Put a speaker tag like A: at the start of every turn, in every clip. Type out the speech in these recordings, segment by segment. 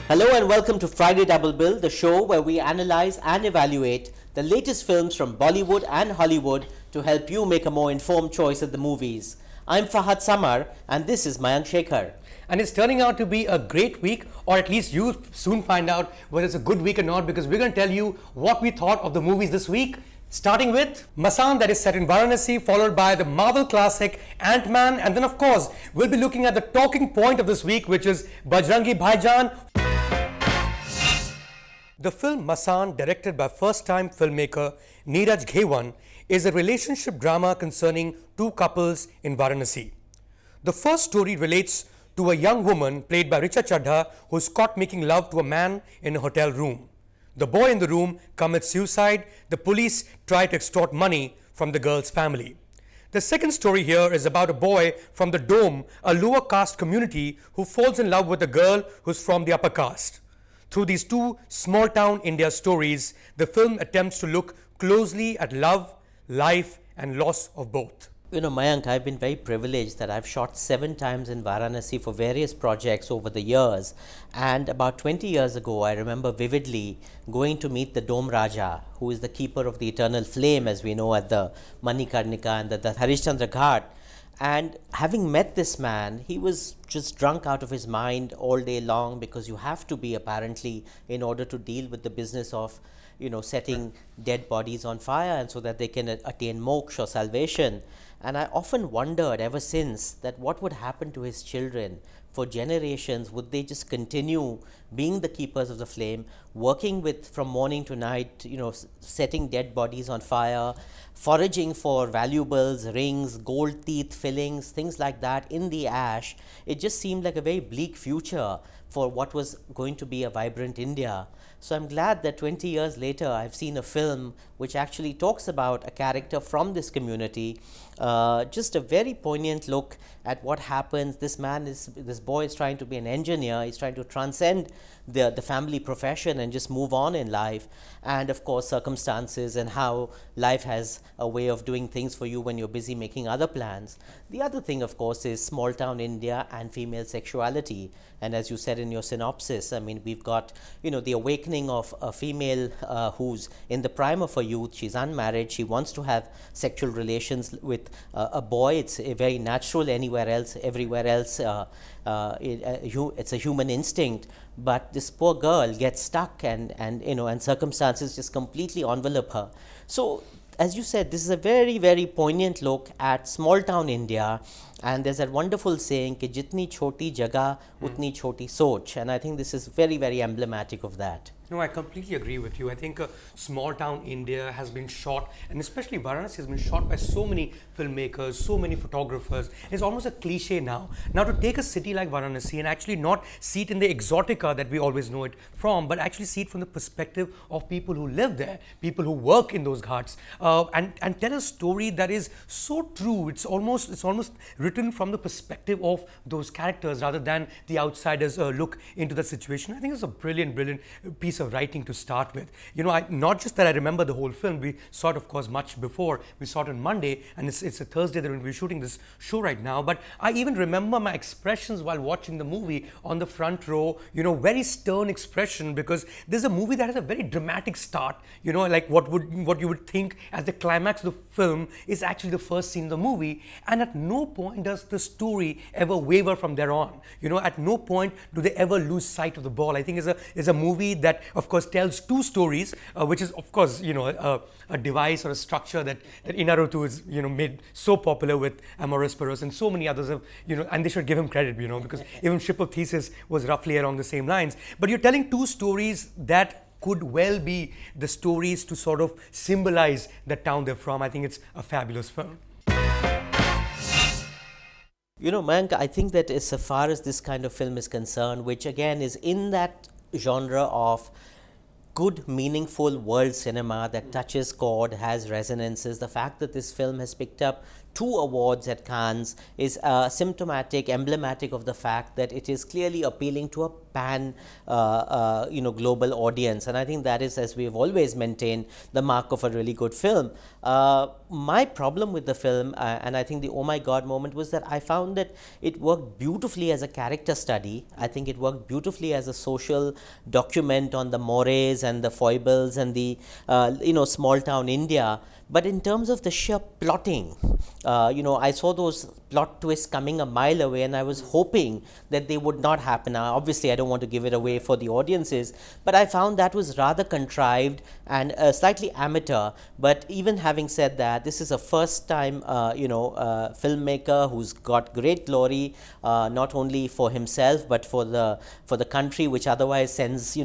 A: Hello and welcome to Friday Double Bill, the show where we analyze and evaluate the latest films from Bollywood and Hollywood to help you make a more informed choice at the movies. I'm Fahad Samar and this is Mayank Shekhar.
B: And it's turning out to be a great week, or at least you'll soon find out whether it's a good week or not, because we're going to tell you what we thought of the movies this week. Starting with Masaan, that is set in Varanasi, followed by the Marvel classic Ant-Man, and then of course we'll be looking at the talking point of this week, which is Bajrangi Bhaijaan. The film Masaan, directed by first-time filmmaker Neeraj Ghewan, is a relationship drama concerning two couples in Varanasi. The first story relates to a young woman played by Richa Chadha who is caught making love to a man in a hotel room. The boy in the room commits suicide. The police try to extort money from the girl's family. The second story here is about a boy from the Dome, a lower caste community, who falls in love with a girl who's from the upper caste. Through these two small-town India stories, the film attempts to look closely at love, life, and loss of both.
A: You know, Mayank, I've been very privileged that I've shot 7 times in Varanasi for various projects over the years. And about 20 years ago, I remember vividly going to meet the Dome Raja, who is the keeper of the eternal flame, as we know, at the Manikarnika and the Harishchandra Ghat. And having met this man, he was just drunk out of his mind all day long, because you have to be, apparently, in order to deal with the business of, you know, setting dead bodies on fire, and so that they can attain moksha or salvation. And I often wondered ever since that what would happen to his children for generations. Would they just continue being the keepers of the flame, working with from morning to night, you know, setting dead bodies on fire, foraging for valuables, rings, gold teeth fillings, things like that in the ash? It just seemed like a very bleak future for what was going to be a vibrant India. So I'm glad that 20 years later I've seen a film which actually talks about a character from this community, just a very poignant look at what happens. This boy is trying to be an engineer. He's trying to transcend the family profession and just move on in life, and of course circumstances and how life has a way of doing things for you when you're busy making other plans. The other thing, of course, is small town India and female sexuality. And as you said in your synopsis, I mean, we've got, you know, the awakening of a female who's in the prime of her youth. She's unmarried. She wants to have sexual relations with a boy. It's very natural anywhere else, everywhere else. It's a human instinct. But this poor girl gets stuck, and you know, and circumstances just completely envelop her. So, as you said, this is a very, very poignant look at small town India. And there's that wonderful saying, ki jitni choti jagah, utni choti soch. And I think this is very, very emblematic of that.
B: No, I completely agree with you. I think small town India has been shot, and especially Varanasi has been shot by so many filmmakers, so many photographers. It's almost a cliche now. Now, to take a city like Varanasi and actually not see it in the exotica that we always know it from, but actually see it from the perspective of people who live there, people who work in those ghats, and tell a story that is so true. It's almost written from the perspective of those characters rather than the outsiders look into the situation. I think it's a brilliant piece of writing to start with. You know, not just that I remember the whole film. We saw it, of course, much before. We saw it on Monday, and it's a Thursday that we're shooting this show right now. But I even remember my expressions while watching the movie on the front row. You know, very stern expression, because there's a movie that has a very dramatic start. You know, like what you would think as the climax of the film is actually the first scene of the movie, and at no point does the story ever waver from there on. You know, at no point do they ever lose sight of the ball. I think it's a movie that, of course, tells two stories, which is, of course, you know, a device or a structure that Inarutu is, you know, made so popular with Amores Perros, and so many others have, you know, and they should give him credit, you know, because even Ship of Theseus was roughly along the same lines. But you're telling two stories that could well be the stories to sort of symbolize the town they're from. I think it's a fabulous film.
A: You know, Mayank, I think that as far as this kind of film is concerned, which again is in that genre of good, meaningful world cinema that touches chord, has resonances, the fact that this film has picked up 2 awards at Cannes is symptomatic, emblematic of the fact that it is clearly appealing to a pan global audience, and I think that is, as we have always maintained, the mark of a really good film. My problem with the film, and I think the oh my god moment, was that I found that it worked beautifully as a character study. I think it worked beautifully as a social document on the mores and the foibles and the small town India. But in terms of the sheer plotting, I saw those plot twists coming a mile away, and I was hoping that they would not happen. Now, obviously, I don't want to give it away for the audiences, but I found that was rather contrived and slightly amateur. But even having said that, this is a first-time, filmmaker who's got great glory, not only for himself but for the country, which otherwise sends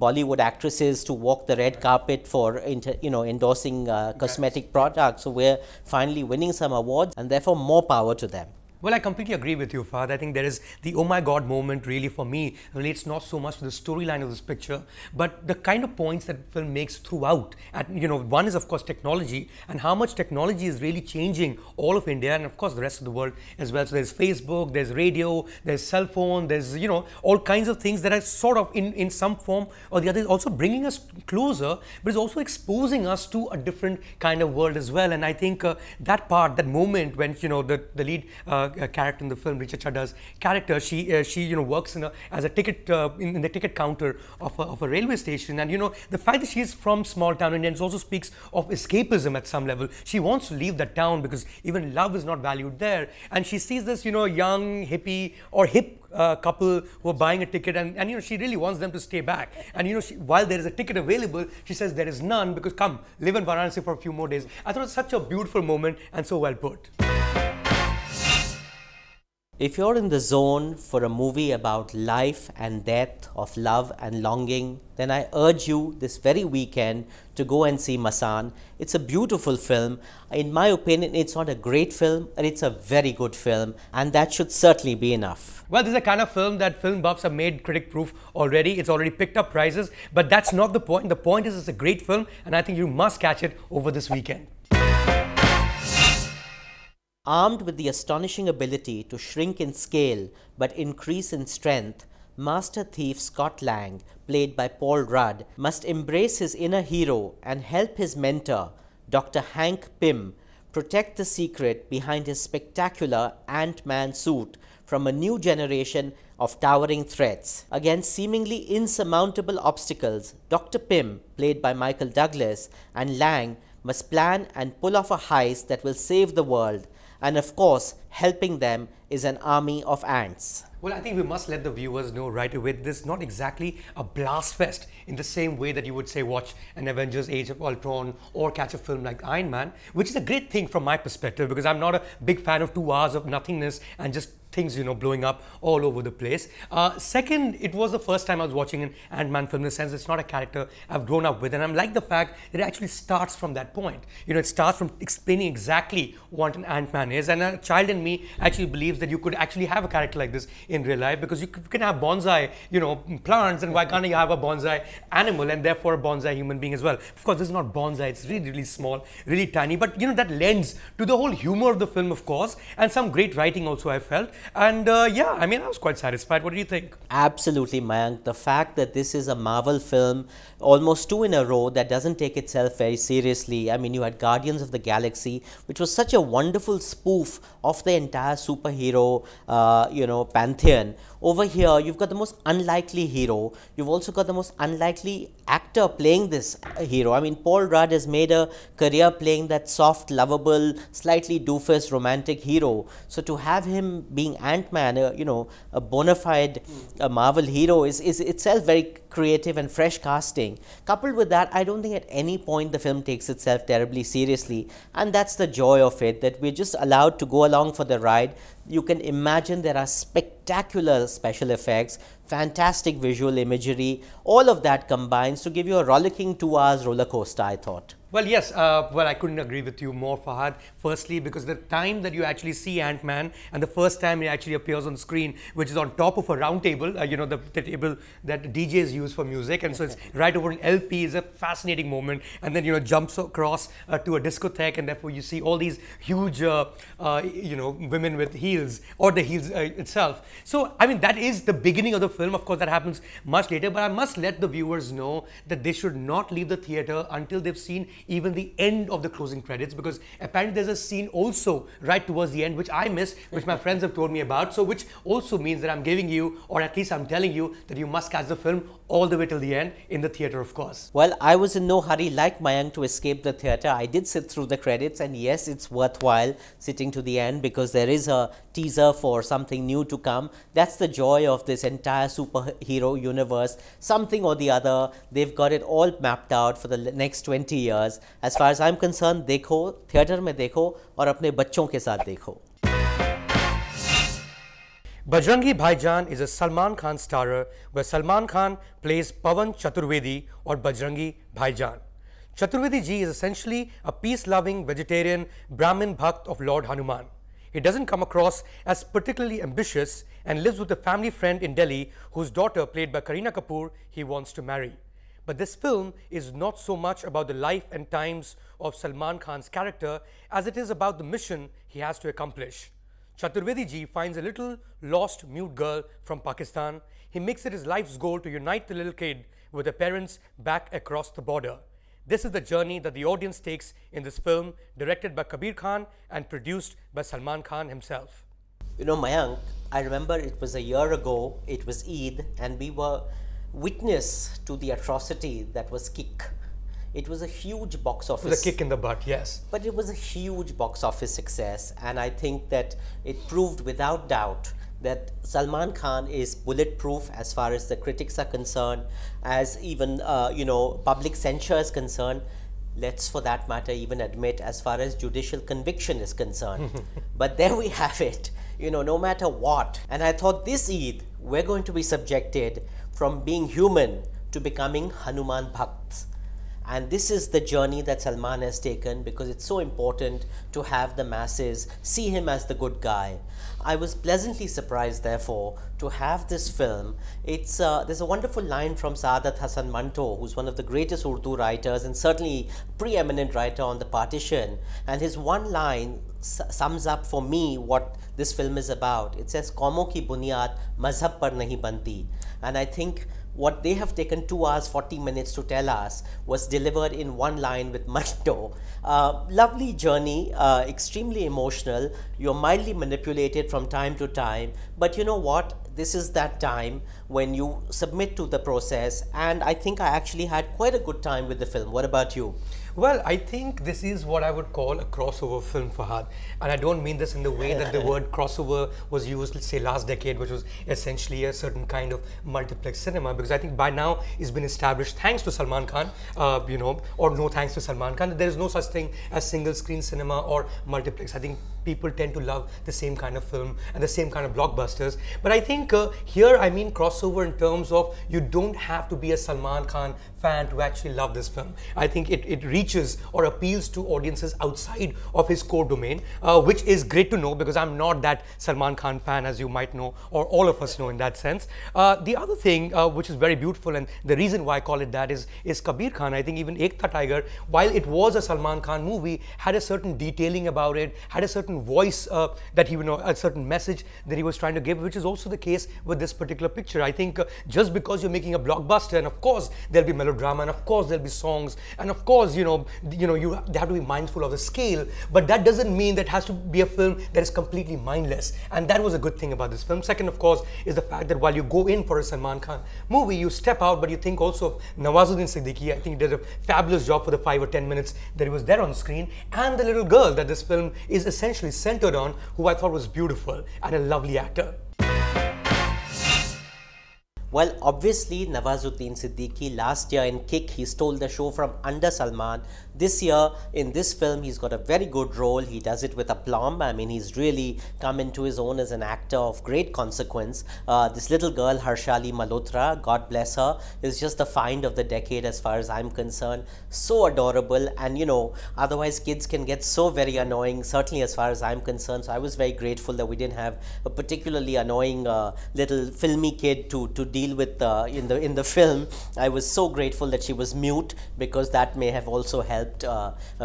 A: Bollywood actresses to walk the red carpet for endorsing cosmetic products. So we're finally winning some awards, and therefore more power to them.
B: Well, I completely agree with you, Fahad. I think there is the oh my god moment really for me relates not so much to the storyline of this picture, but the kind of points that film makes throughout. And one is of course technology, and how much technology is really changing all of India and of course the rest of the world as well. So there's Facebook, there's radio, there's cell phone, there's all kinds of things that are sort of in some form or the other also bringing us closer, but it's also exposing us to a different kind of world as well. And I think that moment when the lead character in the film, Richa Chadda's character, she works as a ticket in the ticket counter of a railway station, and the fact that she's from small town India also speaks of escapism at some level. She wants to leave that town because even love is not valued there, and she sees this young hippie or hip couple who are buying a ticket, and she really wants them to stay back. And while there is a ticket available, she says there is none because come live in Varanasi for a few more days. I thought it was such a beautiful moment and so well put.
A: If you're in the zone for a movie about life and death, of love and longing, then I urge you this very weekend to go and see Masaan. It's a beautiful film. In my opinion, it's not a great film, but it's a very good film, and that should certainly be enough.
B: Well, this is a kind of film that film buffs have made critic-proof already. It's already picked up prizes, but that's not the point. The point is it's a great film, and I think you must catch it over this weekend.
A: Armed with the astonishing ability to shrink in scale but increase in strength, master thief Scott Lang, played by Paul Rudd, must embrace his inner hero and help his mentor, Dr. Hank Pym, protect the secret behind his spectacular Ant-Man suit from a new generation of towering threats. Against seemingly insurmountable obstacles, Dr. Pym, played by Michael Douglas, and Lang must plan and pull off a heist that will save the world. And of course, helping them is an army of ants.
B: Well, I think we must let the viewers know right away this is not exactly a blast fest in the same way that you would say watch an Avengers Age of Ultron or catch a film like Iron Man, which is a great thing from my perspective because I'm not a big fan of 2 hours of nothingness and just things blowing up all over the place. Second, it was the first time I was watching an Ant-Man film in the sense it's not a character I've grown up with, and I like the fact that it actually starts from that point. It starts from explaining exactly what an Ant-Man is, and a child in me actually believes that you could actually have a character like this in real life because you can have bonsai, plants, and why can't you have a bonsai animal and therefore a bonsai human being as well? Of course, this is not bonsai, it's really, really small, really tiny, but that lends to the whole humor of the film, of course, and some great writing also I felt. And yeah, I was quite satisfied. What do you think?
A: Absolutely, Mayank. The fact that this is a Marvel film, almost 2 in a row, that doesn't take itself very seriously. You had Guardians of the Galaxy, which was such a wonderful spoof of the entire superhero, pantheon. Over here, you've got the most unlikely hero. You've also got the most unlikely actor playing this hero. Paul Rudd has made a career playing that soft, lovable, slightly doofus, romantic hero. So to have him being Ant-Man, a bona fide Marvel hero is itself very creative and fresh casting. Coupled with that, I don't think at any point the film takes itself terribly seriously, and that's the joy of it, that we're just allowed to go along for the ride. You can imagine there are spectacular special effects, fantastic visual imagery, all of that combines to give you a rollicking 2 hours roller coaster, I thought.
B: Well, yes. Well, I couldn't agree with you more, Fahad. Firstly, because the time that you actually see Ant-Man and the first time he actually appears on screen, which is on top of a round table, the table that DJs use for music, and so it's right over an LP, is a fascinating moment. And then jumps across to a discotheque, and therefore you see all these huge women with heels, or the heels itself. So I mean, that is the beginning of the film. Of course, that happens much later, but I must let the viewers know that they should not leave the theater until they've seen even the end of the closing credits, because apparently there's a scene also right towards the end which I missed, which my friends have told me about, so which also means that I'm giving you, or at least I'm telling you, that you must catch the film all the way till the end in the theater, of course.
A: Well, I was in no hurry like Mayank to escape the theater. I did sit through the credits, and yes, it's worthwhile sitting to the end because there is a teaser for something new to come. That's the joy of this entire superhero universe. Something or the other, they've got it all mapped out for the next 20 years. As far as I'm concerned, देखो, theater में देखो और अपने बच्चों के साथ देखो.
B: Bajrangi Bhaijaan is a Salman Khan starrer where Salman Khan plays Pawan Chaturvedi or Bajrangi Bhaijaan. Chaturvedi ji is essentially a peace-loving vegetarian Brahmin Bhakt of Lord Hanuman. He doesn't come across as particularly ambitious and lives with a family friend in Delhi whose daughter, played by Kareena Kapoor, he wants to marry. But this film is not so much about the life and times of Salman Khan's character as it is about the mission he has to accomplish. Chaturvedi ji finds a little lost mute girl from Pakistan. He makes it his life's goal to unite the little kid with her parents back across the border. This is the journey that the audience takes in this film, directed by Kabir Khan and produced by Salman Khan himself.
A: Mayank, I remember it was a year ago, it was Eid, and we were witness to the atrocity that was Kick. It was a huge box office.
B: It was a kick in the butt, yes.
A: But it was a huge box office success, and I think that it proved without doubt that Salman Khan is bulletproof as far as the critics are concerned, as even public censure is concerned. Let's, for that matter, even admit as far as judicial conviction is concerned. But there we have it, no matter what. And I thought this Eid, we're going to be subjected from being human to becoming Hanuman Bhakts. And this is the journey that Salman has taken, because it's so important to have the masses see him as the good guy. I was pleasantly surprised, therefore, to have this film. There's a wonderful line from Saadat Hasan Manto, who's one of the greatest Urdu writers and certainly preeminent writer on the partition. And his one line sums up for me what this film is about. It says, "Qaumo ki bunyad mazhab par nahi banti." And I think what they have taken 2 hours 40 minutes to tell us was delivered in one line with Manto. Lovely journey, extremely emotional. You're mildly manipulated from time to time, but you know what? This is that time when you submit to the process, and I think I actually had quite a good time with the film. What about you?
B: Well, I think this is what I would call a crossover film, Fahad. And I don't mean this in the way that the word crossover was used, let's say, last decade, which was essentially a certain kind of multiplex cinema, because I think by now it's been established, thanks to Salman Khan, or no thanks to Salman Khan, there is no such thing as single screen cinema or multiplex. I think people tend to love the same kind of film and the same kind of blockbusters. But I think here I mean crossover in terms of you don't have to be a Salman Khan fan to actually love this film. I think it reaches or appeals to audiences outside of his core domain, which is great to know, because I'm not that Salman Khan fan, as you might know, or all of us know in that sense. The other thing which is very beautiful, and the reason why I call it that is Kabir Khan. I think even Ek Tha Tiger, while it was a Salman Khan movie, had a certain detailing about it, had a certain voice that he, a certain message that he was trying to give, which is also the case with this particular picture. I think just because you're making a blockbuster, and of course there'll be melodrama, and of course there'll be songs, and of course they have to be mindful of the scale, but that doesn't mean that it has to be a film that is completely mindless. And that was a good thing about this film. Second, of course, is the fact that while you go in for a Salman Khan movie, you step out, but you think also of Nawazuddin Siddiqui. I think he did a fabulous job for the 5 or 10 minutes that he was there on screen, and the little girl that this film is essentially centered on, who I thought was beautiful and a lovely actor.
A: Well, obviously, Nawazuddin Siddiqui, last year in Kick, he stole the show from under Salman. This year, in this film, he's got a very good role. He does it with aplomb. I mean, he's really come into his own as an actor of great consequence. This little girl, Harshali Malhotra, God bless her, is just the find of the decade as far as I'm concerned. So adorable, and you know, otherwise kids can get so very annoying, certainly as far as I'm concerned. So I was very grateful that we didn't have a particularly annoying little filmy kid to deal with in the film. I was so grateful that she was mute, because that may have also helped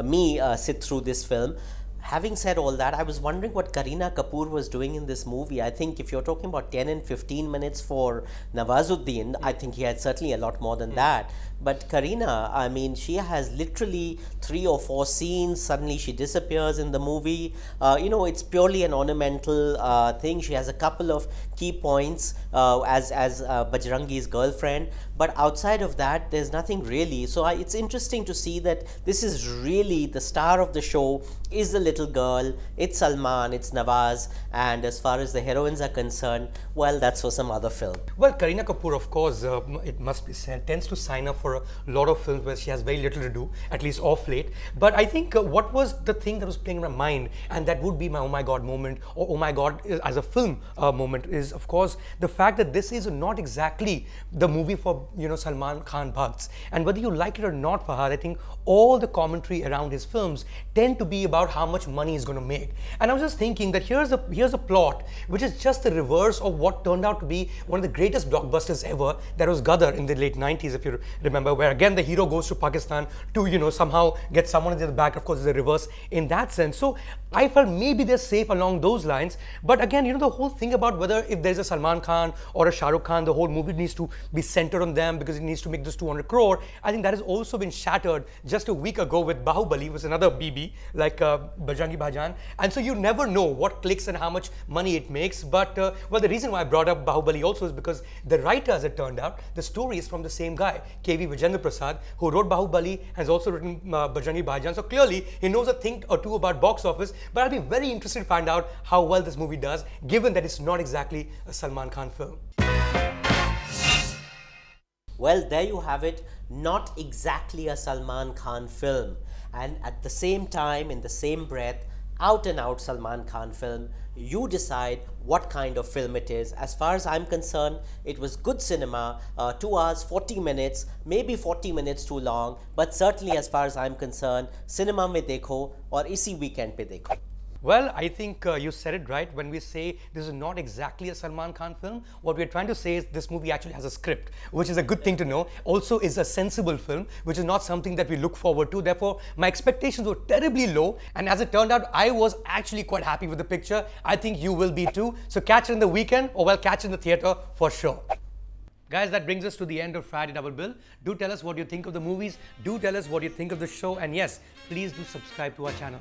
A: me sit through this film. Having said all that, I was wondering what Kareena Kapoor was doing in this movie. I think if you're talking about 10 and 15 minutes for Nawazuddin, I think he had certainly a lot more than that. But Kareena, I mean, she has literally 3 or 4 scenes. Suddenly she disappears in the movie. You know, it's purely an ornamental thing. She has a couple of key points as Bajrangi's girlfriend. But outside of that, there's nothing really. So it's interesting to see that this is really the star of the show is the little girl. It's Salman, it's Nawaz. And as far as the heroines are concerned, well, that's for some other film.
B: Well, Kareena Kapoor, of course, it must be said, tends to sign up for a lot of films where she has very little to do, at least off late. But I think what was the thing that was playing in my mind, and that would be my oh my god moment, or oh my god as a film moment, is of course the fact that this is not exactly the movie for, you know, Salman Khan bhakts. And whether you like it or not, Fahad, I think all the commentary around his films tend to be about how much money he's going to make. And I was just thinking that here's a plot which is just the reverse of what turned out to be one of the greatest blockbusters ever. That was Gadar in the late 90s, if you remember, where again the hero goes to Pakistan to, you know, somehow get someone in the back. Of course, it's the reverse in that sense. So I felt maybe they're safe along those lines. But again, you know, the whole thing about whether if there's a Salman Khan or a Shah Rukh Khan, the whole movie needs to be centered on them because it needs to make this 200 crore. I think that has also been shattered just a week ago with Bahubali, was another BB like Bajrangi Bhaijaan. And so you never know what clicks and how much money it makes. But well, the reason why I brought up Bahubali also is because the writer, as it turned out, the story is from the same guy, K.V. Vijayendra Prasad, who wrote Bahubali, has also written Bajrangi Bhaijaan. So clearly he knows a thing or two about box office. But I'll be very interested to find out how well this movie does, given that it's not exactly a Salman Khan film.
A: Well, there you have it. Not exactly a Salman Khan film. And at the same time, in the same breath, out and out Salman Khan film. You decide what kind of film it is. As far as I'm concerned, it was good cinema, 2 hours, 40 minutes, maybe 40 minutes too long, but certainly as far as I'm concerned, cinema mein dekho aur isi weekend pe dekho.
B: Well, I think you said it right when we say this is not exactly a Salman Khan film. What we're trying to say is this movie actually has a script, which is a good thing to know. Also is a sensible film, which is not something that we look forward to. Therefore, my expectations were terribly low. And as it turned out, I was actually quite happy with the picture. I think you will be too. So catch it in the weekend, or well, catch it in the theater for sure. Guys, that brings us to the end of Friday Double Bill. Do tell us what you think of the movies. Do tell us what you think of the show. And yes, please do subscribe to our channel.